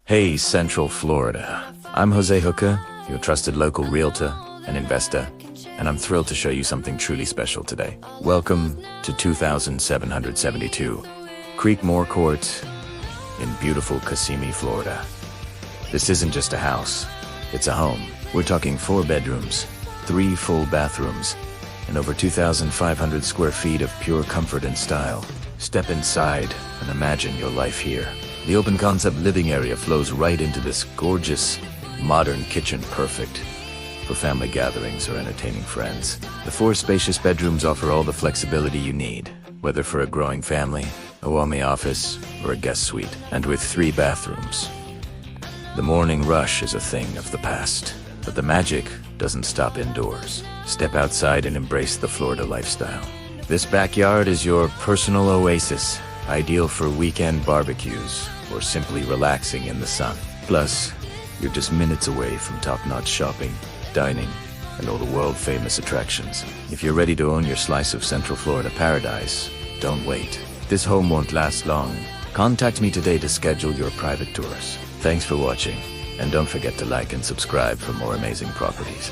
Hey, Central Florida. I'm 𝐭, your trusted local realtor and investor, and I'm thrilled to show you something truly special today. Welcome to 2772 Creekmore Court in beautiful Kissimmee, Florida. This isn't just a house, it's a home. We're talking 4 bedrooms, 3 full bathrooms, and over 2,500 square feet of pure comfort and style. Step inside and imagine your life here. The open concept living area flows right into this gorgeous, modern kitchen, perfect for family gatherings or entertaining friends. The 4 spacious bedrooms offer all the flexibility you need, whether for a growing family, a warmy office, or a guest suite. And with 3 bathrooms, the morning rush is a thing of the past. But the magic doesn't stop indoors. Step outside and embrace the Florida lifestyle. This backyard is your personal oasis, ideal for weekend barbecues or simply relaxing in the sun. Plus, you're just minutes away from top-notch shopping, dining, and all the world-famous attractions. If you're ready to own your slice of Central Florida paradise, don't wait. This home won't last long. Contact me today to schedule your private tours. Thanks for watching, and don't forget to like and subscribe for more amazing properties.